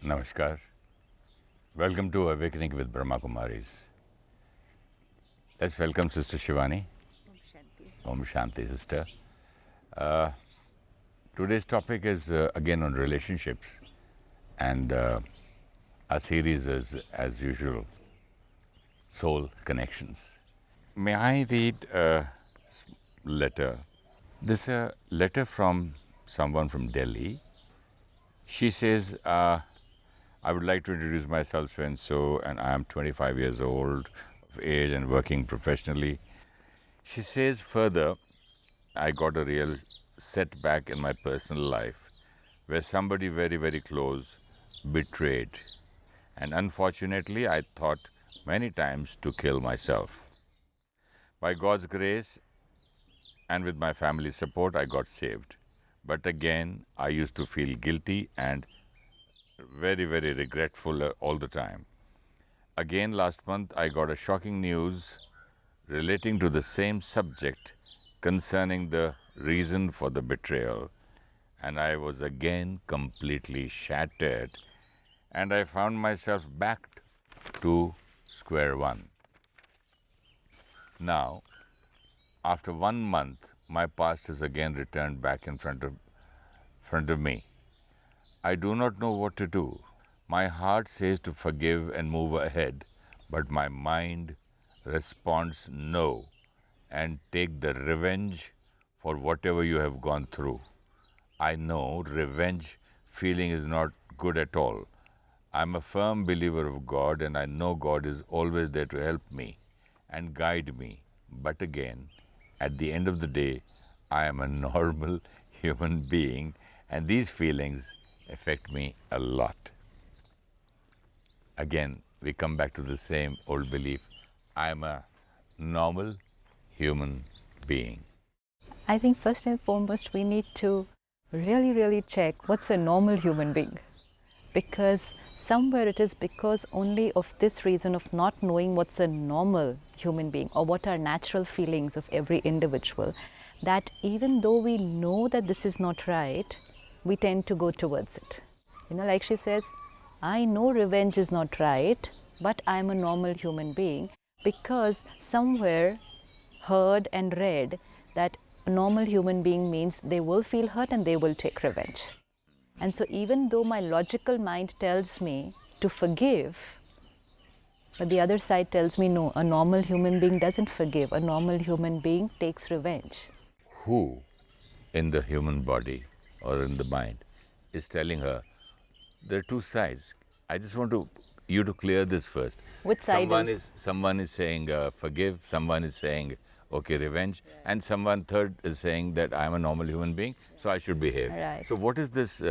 Namaskar. Welcome to Awakening with Brahma Kumaris. Let's welcome Sister Shivani. Om Shanti, Sister. Today's topic is again on relationships, and our series is, as usual, soul connections. May I read a letter? This is a letter from someone from Delhi. She says, I would like to introduce myself so and so, and I am 25 years old of age and working professionally. She says further, I got a real setback in my personal life where somebody very, very close betrayed. And unfortunately, I thought many times to kill myself. By God's grace and with my family's support, I got saved. But again, I used to feel guilty and very, very regretful all the time. Again, last month, I got a shocking news relating to the same subject concerning the reason for the betrayal. And I was again completely shattered, and I found myself back to square one. Now, after 1 month, my past has again returned back in front of me. I do not know what to do. My heart says to forgive and move ahead, but my mind responds no and take the revenge for whatever you have gone through. I know revenge feeling is not good at all. I'm a firm believer of God, and I know God is always there to help me and guide me. But again, at the end of the day, I am a normal human being, and these feelings affect me a lot. Again, we come back to the same old belief. I am a normal human being. I think first and foremost we need to really check what's a normal human being, because somewhere it is because only of this reason of not knowing what's a normal human being or what are natural feelings of every individual, that even though we know that this is not right, we tend to go towards it. Like she says, I know revenge is not right, but I'm a normal human being, because somewhere heard and read that a normal human being means they will feel hurt and they will take revenge. And so even though my logical mind tells me to forgive, but the other side tells me no, a normal human being doesn't forgive, a normal human being takes revenge. Who in the human body or in the mind is telling her there are two sides? I just want you to clear this first. Which side someone is saying forgive, someone is saying okay, revenge, and someone third is saying that I am a normal human being, so I should behave. Right. So what is this?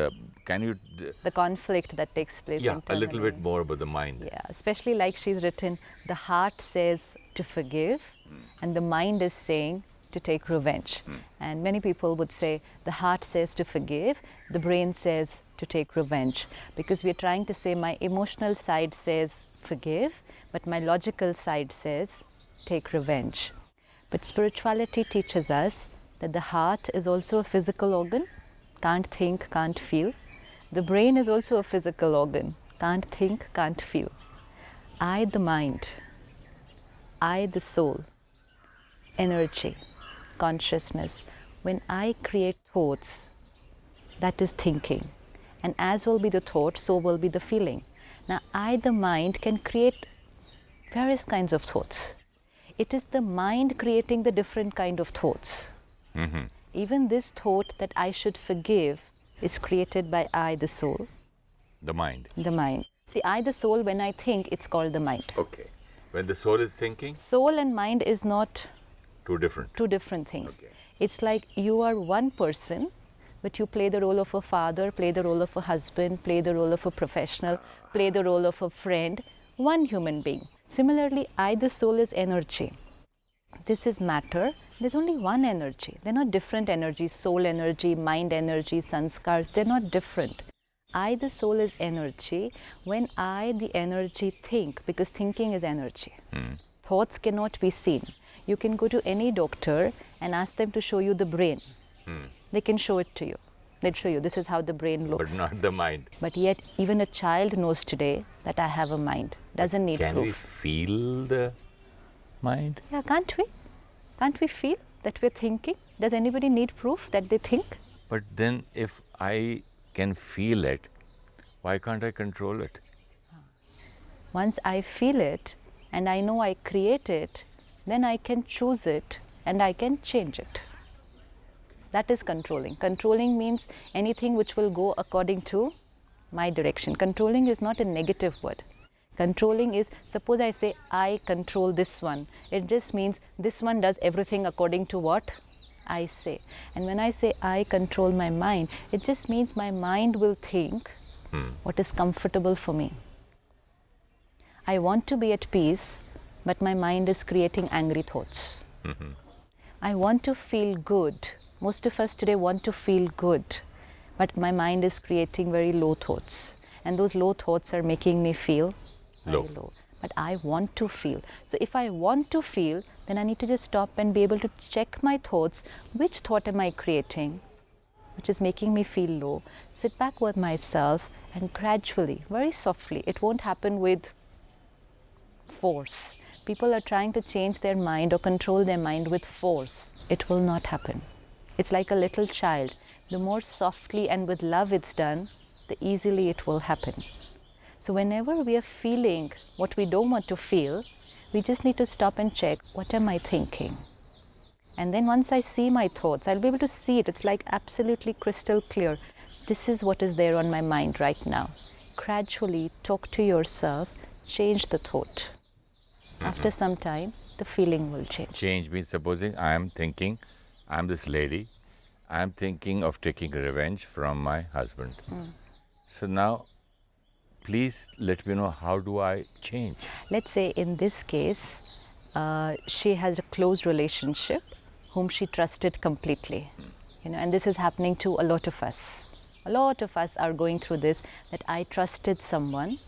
Can you? The conflict that takes place internally. A little bit more about the mind. Yeah, especially like she's written, the heart says to forgive, and the mind is saying to take revenge. And many people would say the heart says to forgive, the brain says to take revenge, because we are trying to say my emotional side says forgive, but my logical side says take revenge. But spirituality teaches us that the heart is also a physical organ, can't think, can't feel. The brain is also a physical organ, can't think, can't feel. I, the mind, I, the soul, energy, consciousness. When I create thoughts, that is thinking. And as will be the thought, so will be the feeling. Now, I, the mind, can create various kinds of thoughts. It is the mind creating the different kind of thoughts. Mm-hmm. Even this thought that I should forgive is created by I, the soul. The mind. The mind. See, I, the soul, when I think, it's called the mind. Okay. When the soul is thinking? Soul and mind is not two different things. Okay. It's like you are one person, but you play the role of a father, play the role of a husband, play the role of a professional, play the role of a friend, one human being. Similarly, I, the soul, is energy. This is matter. There's only one energy. They're not different energies, soul energy, mind energy, sanskars. They're not different. I, the soul, is energy. When I, the energy, think, because thinking is energy. Thoughts cannot be seen. You can go to any doctor and ask them to show you the brain. They can show it to you. They'd show you, this is how the brain looks. But not the mind. But yet, even a child knows today that I have a mind. Doesn't need Can we proof. feel the mind? Yeah, can't we? Can't we feel that we're thinking? Does anybody need proof that they think? But then if I can feel it, why can't I control it? Once I feel it and I know I create it, then I can choose it and I can change it. That is controlling. Controlling means anything which will go according to my direction. Controlling is not a negative word. Controlling is, suppose I say, I control this one. It just means this one does everything according to what I say. And when I say I control my mind, it just means my mind will think what is comfortable for me. I want to be at peace, but my mind is creating angry thoughts. I want to feel good. Most of us today want to feel good, but my mind is creating very low thoughts. And those low thoughts are making me feel very low. But I want to feel. So if I want to feel, then I need to just stop and be able to check my thoughts. Which thought am I creating, which is making me feel low? Sit back with myself and gradually, very softly, it won't happen with force. People are trying to change their mind or control their mind with force. It will not happen. It's like a little child. The more softly and with love it's done, the easily it will happen. So whenever we are feeling what we don't want to feel, we just need to stop and check, what am I thinking? And then once I see my thoughts, I'll be able to see it. It's like absolutely crystal clear. This is what is there on my mind right now. Gradually talk to yourself, change the thought. After some time, the feeling will change. Change means, supposing I am thinking, I am this lady, I am thinking of taking revenge from my husband. So now, please let me know, how do I change? Let's say in this case, she has a close relationship whom she trusted completely. And this is happening to a lot of us. A lot of us are going through this, that I trusted someone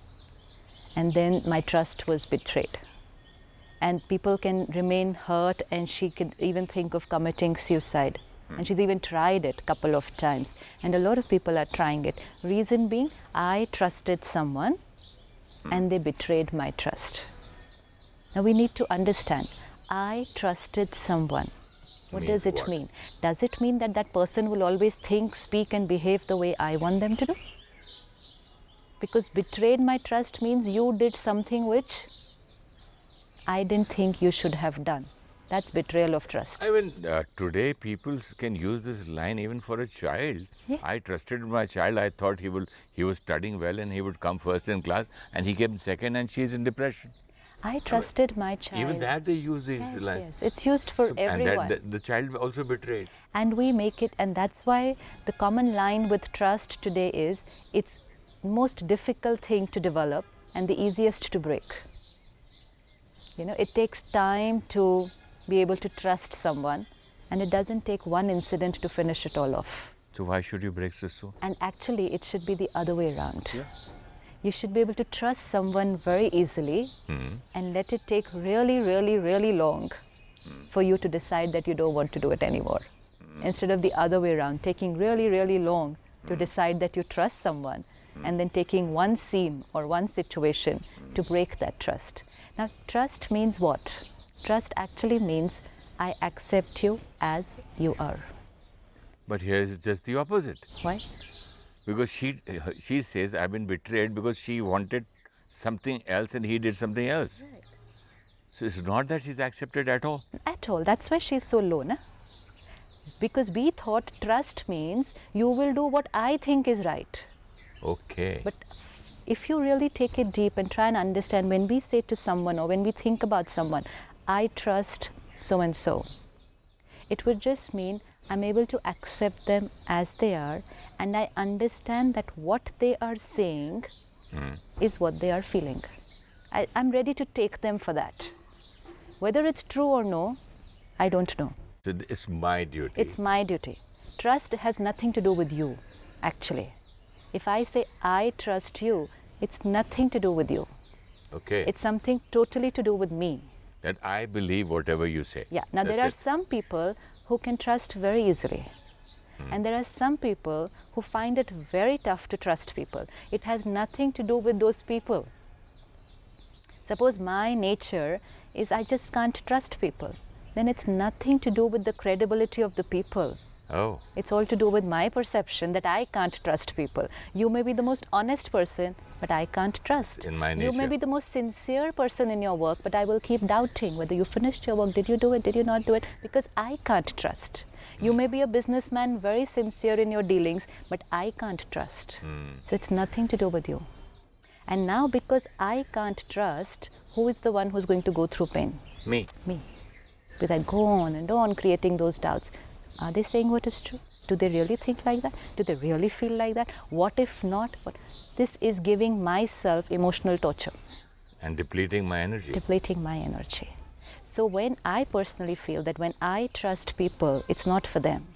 and then my trust was betrayed. And people can remain hurt, and she could even think of committing suicide. And she's even tried it a couple of times. And a lot of people are trying it. Reason being, I trusted someone and they betrayed my trust. Now we need to understand, I trusted someone. What does it mean? Does it mean that that person will always think, speak and behave the way I want them to do? Because betrayed my trust means you did something which I didn't think you should have done. That's betrayal of trust. I mean, today people can use this line even for a child. Yeah. I trusted my child. I thought he was studying well and he would come first in class, and he came second and she's in depression. I trusted my child. Even that they use these Yes, lines. yes. It's used for everyone. And the child also betrayed. And we make it, and that's why the common line with trust today is, it's most difficult thing to develop and the easiest to break. It takes time to be able to trust someone, and it doesn't take one incident to finish it all off. So why should you break so soon? And actually, it should be the other way around. Yeah. You should be able to trust someone very easily and let it take really, really, really long for you to decide that you don't want to do it anymore. Instead of the other way around, taking really, really long to decide that you trust someone and then taking one scene or one situation to break that trust. Now, trust means what? Trust actually means I accept you as you are. But here is just the opposite. Why? Because she says, I've been betrayed because she wanted something else and he did something else. Right. So it's not that she's accepted at all. At all. That's why she's so low, na? Because we thought trust means you will do what I think is right. Okay. But if you really take it deep and try and understand, when we say to someone or when we think about someone, I trust so and so, it would just mean I'm able to accept them as they are, and I understand that what they are saying is what they are feeling. I'm ready to take them for that. Whether it's true or no, I don't know. So it's my duty. It's my duty. Trust has nothing to do with you, actually. If I say I trust you, it's nothing to do with you. Okay. It's something totally to do with me. That I believe whatever you say. Yeah. Now there are some people who can trust very easily. And there are some people who find it very tough to trust people. It has nothing to do with those people. Suppose my nature is I just can't trust people. Then it's nothing to do with the credibility of the people. Oh. It's all to do with my perception that I can't trust people. You may be the most honest person, but I can't trust. In my You may nature. be the most sincere person in your work, but I will keep doubting whether you finished your work, did you do it, did you not do it, because I can't trust. You may be a businessman, very sincere in your dealings, but I can't trust. So it's nothing to do with you. And now because I can't trust, who is the one who's going to go through pain? Me. Me. Because I go on and on creating those doubts. Are they saying what is true? Do they really think like that? Do they really feel like that? What if not? What? This is giving myself emotional torture. And depleting my energy. Depleting my energy. So when I personally feel that when I trust people, it's not for them.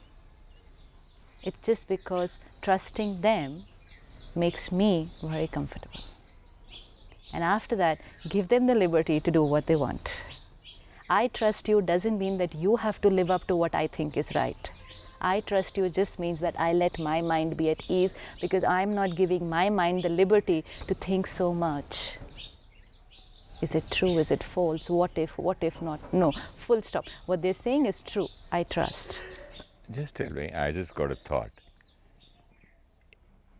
It's just because trusting them makes me very comfortable. And after that, give them the liberty to do what they want. I trust you doesn't mean that you have to live up to what I think is right. I trust you just means that I let my mind be at ease because I'm not giving my mind the liberty to think so much. Is it true? Is it false? What if not? No, full stop. What they're saying is true. I trust. Just tell me, I just got a thought.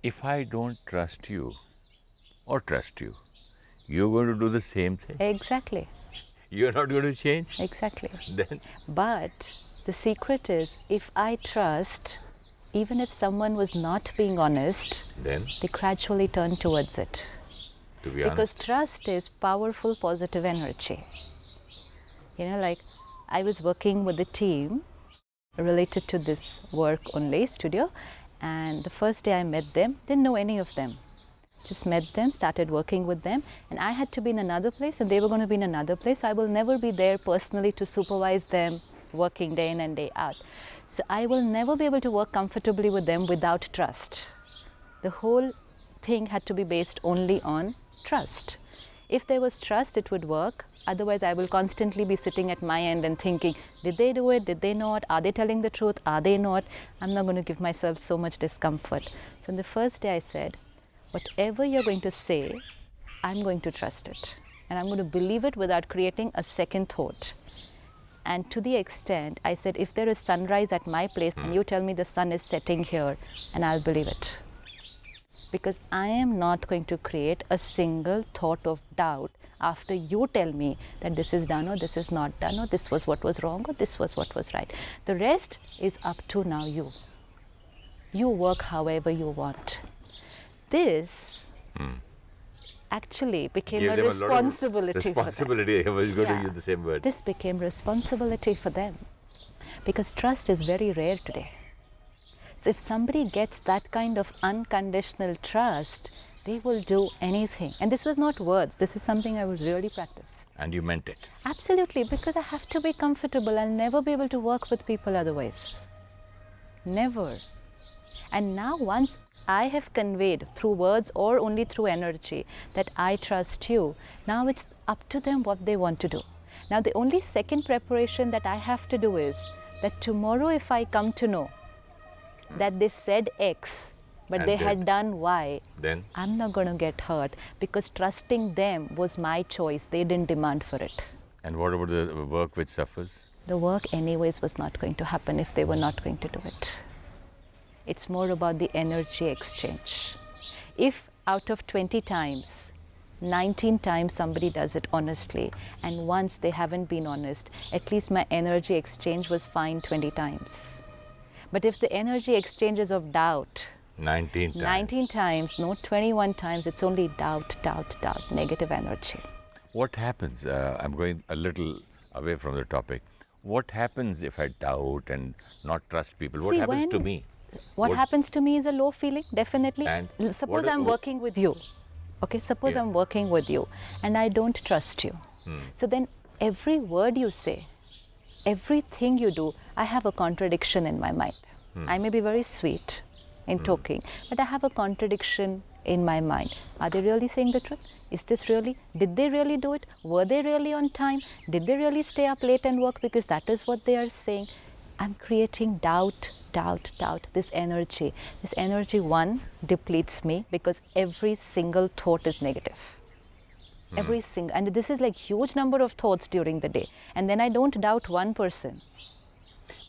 If I don't trust you or trust you, you're going to do the same thing. Exactly. You're not going to change. Exactly. Then But the secret is, if I trust, even if someone was not being honest, then they gradually turn towards it. to be Because honest. trust is powerful positive energy. You know, like I was working with a team related to this work only studio, and the first day I met them, didn't know any of them. Just met them, started working with them, and I had to be in another place and they were going to be in another place. I will never be there personally to supervise them working day in and day out. So I will never be able to work comfortably with them without trust. The whole thing had to be based only on trust. If there was trust, it would work. Otherwise, I will constantly be sitting at my end and thinking, did they do it? Did they not? Are they telling the truth? Are they not? I'm not going to give myself so much discomfort. So on the first day I said, whatever you're going to say, I'm going to trust it. And I'm going to believe it without creating a second thought. And to the extent, I said, if there is sunrise at my place and you tell me the sun is setting here, and I'll believe it. Because I am not going to create a single thought of doubt after you tell me that this is done or this is not done or this was what was wrong or this was what was right. The rest is up to now you. You work however you want. This actually became Give a them a lot of responsibility for them. responsibility. I was going Yeah. to use the same word. This became responsibility for them because trust is very rare today. So if somebody gets that kind of unconditional trust, they will do anything. And this was not words, this is something I would really practice. And you meant it. Absolutely, because I have to be comfortable. I'll never be able to work with people otherwise. Never. And now once I have conveyed through words or only through energy that I trust you, now it's up to them what they want to do. Now the only second preparation that I have to do is that tomorrow if I come to know that they said X, but And they did. had done Y, Then I'm not going to get hurt because trusting them was my choice. They didn't demand for it. and what about the work which suffers? The work anyways was not going to happen if they were not going to do it. It's more about the energy exchange. If out of 20 times, 19 times somebody does it honestly, and once they haven't been honest, at least my energy exchange was fine 20 times. But if the energy exchange is of doubt, 19 times. 19 times, no 21 times, it's only doubt, doubt, doubt, negative energy. What happens? I'm going a little away from the topic. What happens if I doubt and not trust people? What See, happens to when- me? What happens to me is a low feeling, definitely. And Suppose what- I'm working with you. Okay, suppose Yeah. I'm working with you and I don't trust you. So then every word you say, everything you do, I have a contradiction in my mind. I may be very sweet in talking, but I have a contradiction in my mind. Are they really saying the truth? Is this really? Did they really do it? Were they really on time? Did they really stay up late and work? Because that is what they are saying. I'm creating doubt, doubt, doubt. This energy, one, depletes me because every single thought is negative. Every single, and this is like huge number of thoughts during the day. And then I don't doubt one person.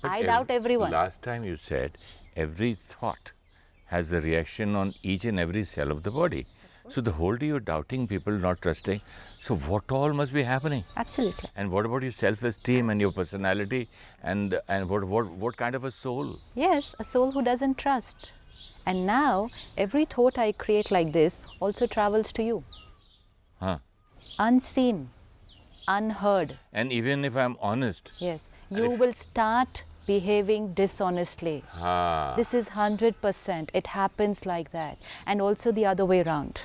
But I doubt everyone. Last time you said every thought has a reaction on each and every cell of the body. So the whole day you're doubting people, not trusting. So what all must be happening? Absolutely. And what about your self-esteem and your personality and what kind of a soul? Yes, a soul who doesn't trust. And now every thought I create like this also travels to you. Huh. Unseen, unheard. And even if I'm honest. Yes, you will start behaving dishonestly. This is 100%. It happens like that. And also the other way around.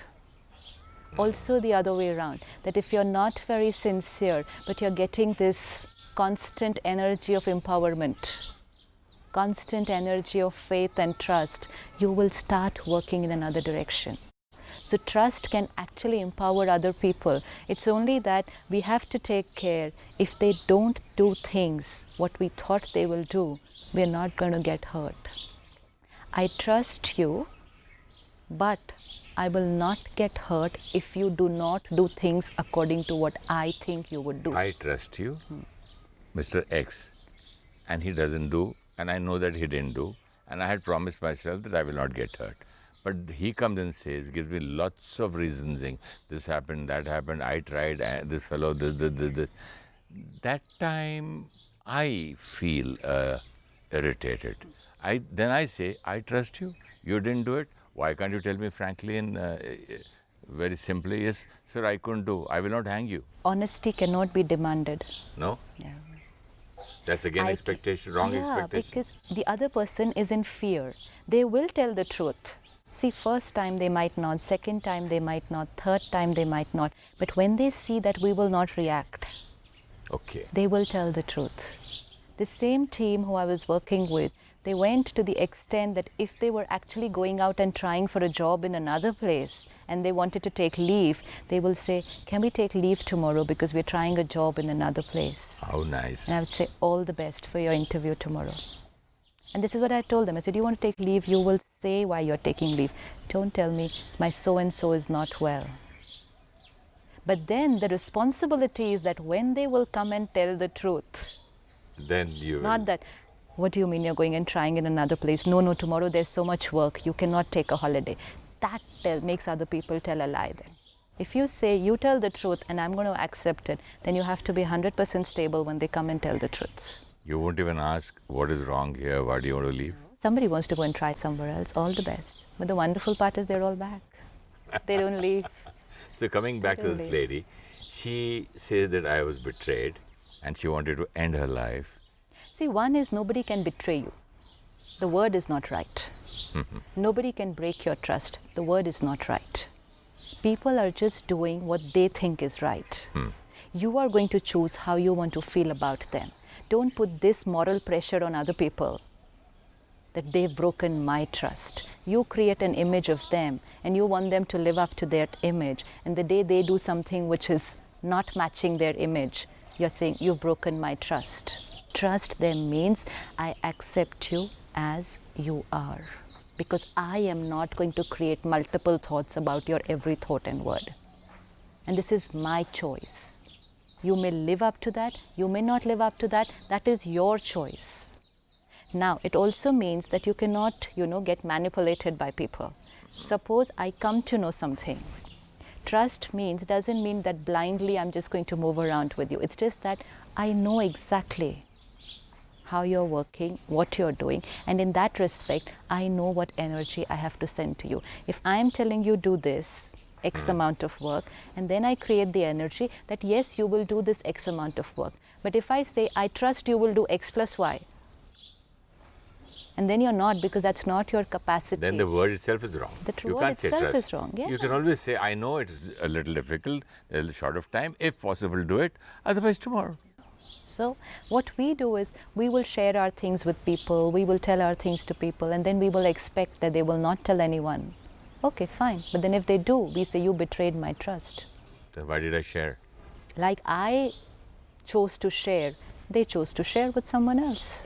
Also the other way around. That if you're not very sincere, but you're getting this constant energy of empowerment, constant energy of faith and trust, you will start working in another direction. So trust can actually empower other people. It's only that we have to take care. If they don't do things what we thought they will do, we're not going to get hurt. I trust you, but I will not get hurt if you do not do things according to what I think you would do. I trust you, Mr. X, and he doesn't do, and I know that he didn't do, and I had promised myself that I will not get hurt. But he comes and says, gives me lots of reasons, saying, this happened, that happened, I tried, this fellow, this. That time, I feel irritated. Then I say, I trust you, you didn't do it. Why can't you tell me frankly and very simply, yes, sir, I couldn't do, I will not hang you. Honesty cannot be demanded. No? Yeah. That's again expectation, wrong expectation. Because the other person is in fear. They will tell the truth. See, first time they might not, second time they might not, third time they might not. But when they see that we will not react, okay, they will tell the truth. The same team who I was working with, they went to the extent that if they were actually going out and trying for a job in another place and they wanted to take leave, they will say, can we take leave tomorrow because we're trying a job in another place. How nice. And I would say, all the best for your interview tomorrow. And this is what I told them. I said, you want to take leave, you will say why you're taking leave. Don't tell me my so-and-so is not well. But then the responsibility is that when they will come and tell the truth, then you will. not that, what do you mean you're going and trying in another place? No, tomorrow there's so much work, you cannot take a holiday. That makes other people tell a lie then. If you say, you tell the truth and I'm going to accept it, then you have to be 100% stable when they come and tell the truth. You won't even ask, what is wrong here, why do you want to leave? Somebody wants to go and try somewhere else, all the best. But the wonderful part is they're all back. They don't leave. So coming back to this lady, she says that I was betrayed and she wanted to end her life. See, one is nobody can betray you. The word is not right. Nobody can break your trust. The word is not right. People are just doing what they think is right. You are going to choose how you want to feel about them. Don't put this moral pressure on other people that they've broken my trust. You create an image of them and you want them to live up to that image. And the day they do something which is not matching their image, you're saying, you've broken my trust. Trust them means I accept you as you are. Because I am not going to create multiple thoughts about your every thought and word. And this is my choice. You may live up to that, you may not live up to that. That is your choice. Now, it also means that you cannot, get manipulated by people. Suppose I come to know something. Trust doesn't mean that blindly I'm just going to move around with you. It's just that I know exactly how you're working, what you're doing, and in that respect, I know what energy I have to send to you. If I'm telling you do this, X amount of work, and then I create the energy that yes, you will do this X amount of work. But if I say, I trust you will do X plus Y, and then you're not, because that's not your capacity. Then the word itself is wrong. The word itself is wrong, yes. You can always say, I know it is a little difficult, a little short of time, if possible do it, otherwise tomorrow. So what we do is, we will share our things with people, we will tell our things to people, and then we will expect that they will not tell anyone. Okay, fine. But then if they do, we say, you betrayed my trust. Then why did I share? Like I chose to share, they chose to share with someone else.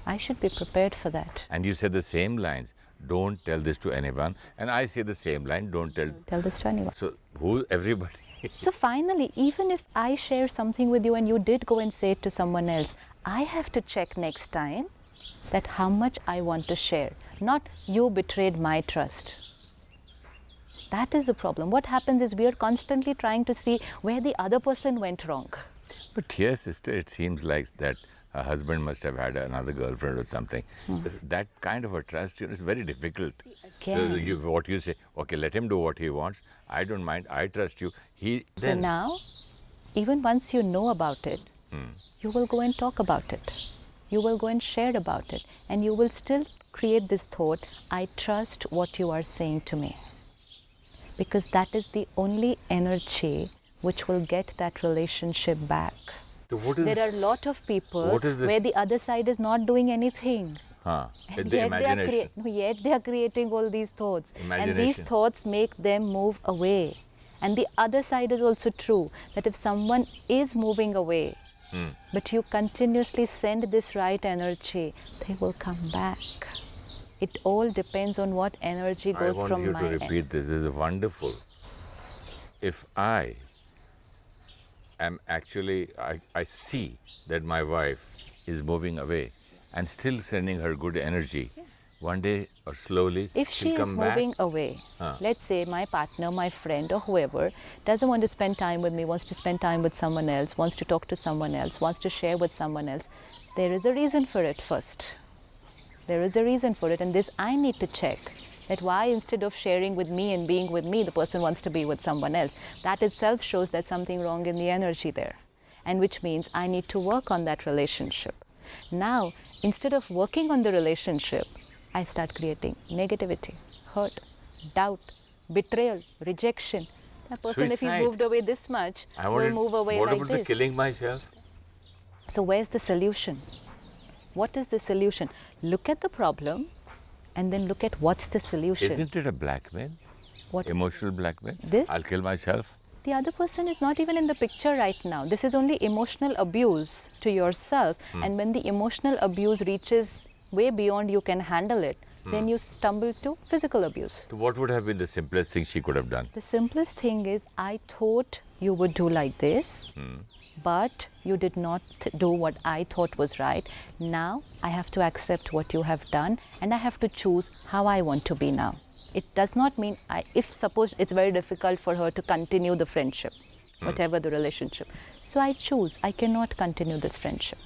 I should be prepared for that. And you said the same lines, don't tell this to anyone. And I say the same line, don't tell. Tell this to anyone. So who, everybody. So finally, even if I share something with you and you did go and say it to someone else, I have to check next time that how much I want to share, not you betrayed my trust. That is the problem. What happens is we are constantly trying to see where the other person went wrong. But here, sister, it seems like that her husband must have had another girlfriend or something. That kind of a trust is very difficult. Again. What you say, okay, let him do what he wants. I don't mind. I trust you. So now, even once you know about it, you will go and talk about it. You will go and share about it. And you will still create this thought, I trust what you are saying to me. Because that is the only energy which will get that relationship back. So There are a lot of people where the other side is not doing anything. The imagination. Yet they are creating all these thoughts. And these thoughts make them move away. And the other side is also true, that if someone is moving away, but you continuously send this right energy, they will come back. It all depends on what energy goes from my end. I want you to repeat this. This is wonderful. If I am actually, I see that my wife is moving away and still sending her good energy, one day or slowly if she is moving away, let's say my partner, my friend or whoever doesn't want to spend time with me, wants to spend time with someone else, wants to talk to someone else, wants to share with someone else, there is a reason for it first. There is a reason for it, and this I need to check. That why instead of sharing with me and being with me, the person wants to be with someone else. That itself shows there's something wrong in the energy there, and which means I need to work on that relationship. Now, instead of working on the relationship, I start creating negativity, hurt, doubt, betrayal, rejection. That person, if he's moved away this much, will move away like this. What about the killing myself? So where's the solution? What is the solution? Look at the problem and then look at what's the solution. Isn't it a blackmail? What? Emotional blackmail? This? I'll kill myself. The other person is not even in the picture right now. This is only emotional abuse to yourself. And when the emotional abuse reaches way beyond you can handle it, then you stumble to physical abuse. So what would have been the simplest thing she could have done? The simplest thing is, I thought you would do like this, but you did not do what I thought was right. Now I have to accept what you have done and I have to choose how I want to be now. It does not mean, if suppose it's very difficult for her to continue the friendship, whatever the relationship. So I choose, I cannot continue this friendship.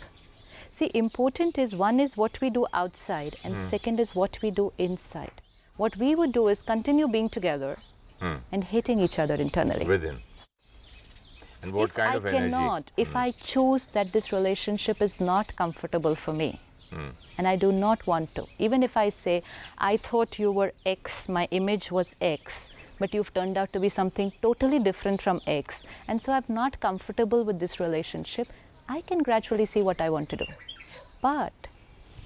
See, important is, one is what we do outside and second is what we do inside. What we would do is continue being together and hating each other internally. Within. And what kind of energy? If I choose that this relationship is not comfortable for me and I do not want to, even if I say, I thought you were X, my image was X, but you've turned out to be something totally different from X, and so I'm not comfortable with this relationship, I can gradually see what I want to do. But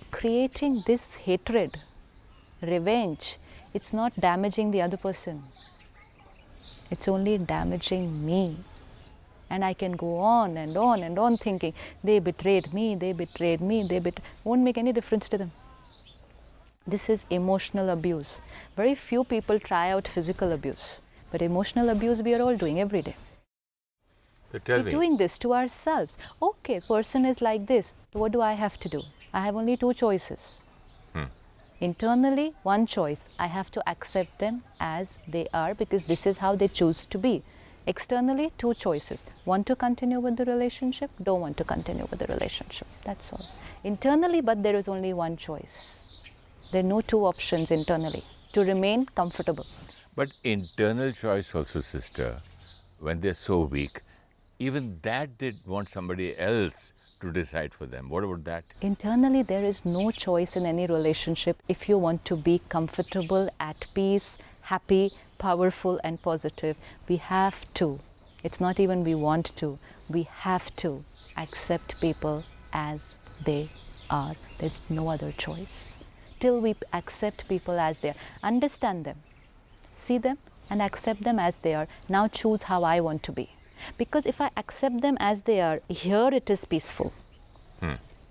creating this hatred, revenge, it's not damaging the other person. It's only damaging me. And I can go on and on and on thinking, they betrayed me, they betrayed me, won't make any difference to them. This is emotional abuse. Very few people try out physical abuse, but emotional abuse we are all doing every day. So tell me. We're doing this to ourselves. Okay, person is like this. So what do I have to do? I have only two choices. Internally, one choice. I have to accept them as they are because this is how they choose to be. Externally, two choices. Want to continue with the relationship, don't want to continue with the relationship. That's all. Internally, but there is only one choice. There are no two options internally to remain comfortable. But internal choice also, sister, when they're so weak, even that they want somebody else to decide for them. What about that? Internally, there is no choice in any relationship if you want to be comfortable, at peace, happy, powerful and positive. We have to. It's not even we want to. We have to accept people as they are. There's no other choice. Till we accept people as they are, understand them, see them and accept them as they are. Now choose how I want to be. Because if I accept them as they are, here it is peaceful.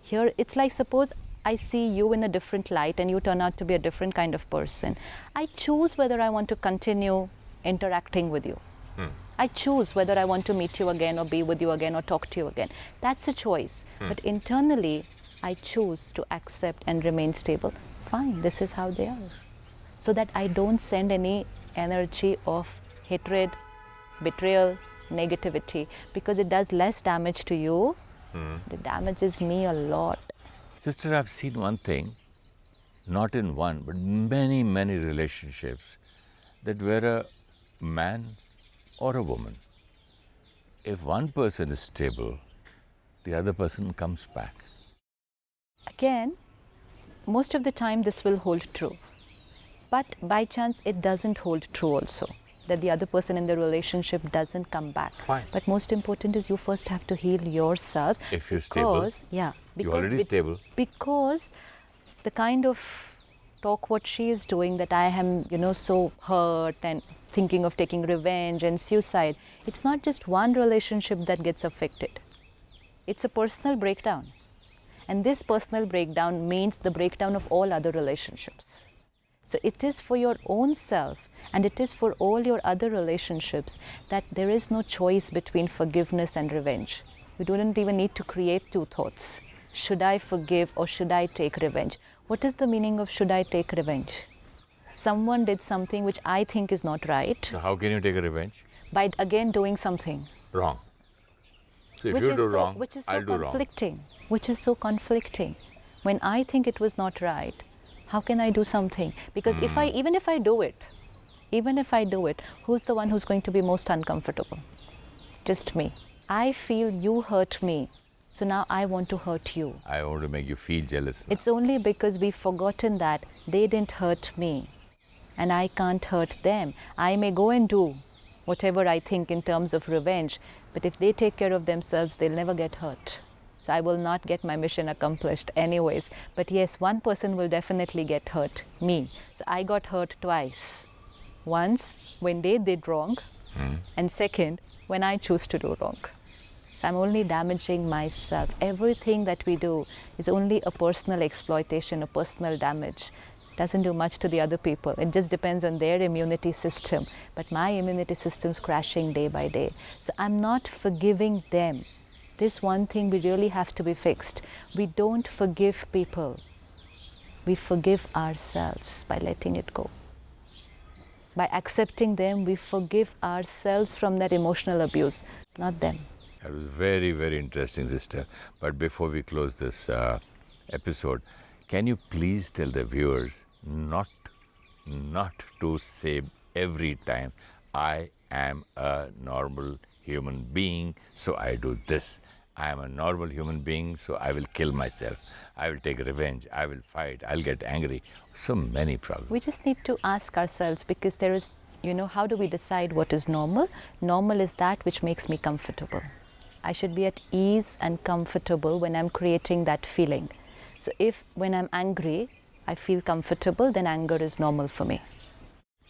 Here it's like, suppose I see you in a different light and you turn out to be a different kind of person, I choose whether I want to continue interacting with you. I choose whether I want to meet you again or be with you again or talk to you again. That's a choice. But internally, I choose to accept and remain stable. Fine, this is how they are. So that I don't send any energy of hatred, betrayal, negativity, because it does less damage to you. It damages me a lot. Sister, I've seen one thing, not in one, but many, many relationships, that where a man or a woman, if one person is stable, the other person comes back. Again, most of the time this will hold true. But by chance it doesn't hold true also, that the other person in the relationship doesn't come back. Fine. But most important is you first have to heal yourself. If you're stable, yeah, you're already stable. Because the kind of talk what she is doing, that I am, so hurt and thinking of taking revenge and suicide, it's not just one relationship that gets affected. It's a personal breakdown. And this personal breakdown means the breakdown of all other relationships. So it is for your own self and it is for all your other relationships that there is no choice between forgiveness and revenge. You don't even need to create two thoughts. Should I forgive or should I take revenge? What is the meaning of should I take revenge? Someone did something which I think is not right. So how can you take a revenge? By again doing something. Wrong. So if you do wrong, which is so I'll do wrong. Which is so conflicting. When I think it was not right, how can I do something? Because even if I do it, who's the one who's going to be most uncomfortable? Just me. I feel you hurt me, so now I want to hurt you. I want to make you feel jealous now. It's only because we've forgotten that they didn't hurt me and I can't hurt them. I may go and do whatever I think in terms of revenge, but if they take care of themselves, they'll never get hurt. So I will not get my mission accomplished anyways. But yes, one person will definitely get hurt, me. So I got hurt twice. Once when they did wrong, and second, when I choose to do wrong. So I'm only damaging myself. Everything that we do is only a personal exploitation, a personal damage. Doesn't do much to the other people. It just depends on their immunity system. But my immunity system's crashing day by day. So I'm not forgiving them. This one thing we really have to be fixed. We don't forgive people. We forgive ourselves by letting it go. By accepting them, we forgive ourselves from that emotional abuse, not them. That was very, very interesting, sister. But before we close this episode, can you please tell the viewers not to say every time, I am a normal human being, so I do this. I am a normal human being, so I will kill myself. I will take revenge. I will fight. I'll get angry. So many problems. We just need to ask ourselves, because there is, how do we decide what is normal? Normal is that which makes me comfortable. I should be at ease and comfortable when I'm creating that feeling. So if when I'm angry, I feel comfortable, then anger is normal for me.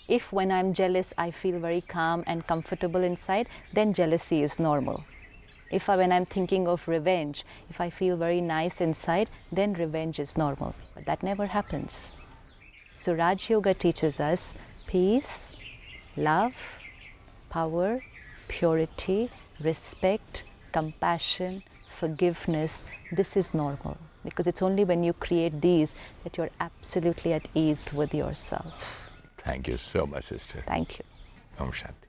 If when I'm jealous, I feel very calm and comfortable inside, then jealousy is normal. If when I'm thinking of revenge, if I feel very nice inside, then revenge is normal. But that never happens. So Raj Yoga teaches us peace, love, power, purity, respect, compassion, forgiveness. This is normal. Because it's only when you create these that you're absolutely at ease with yourself. Thank you so much, sister. Thank you. Om Shanti.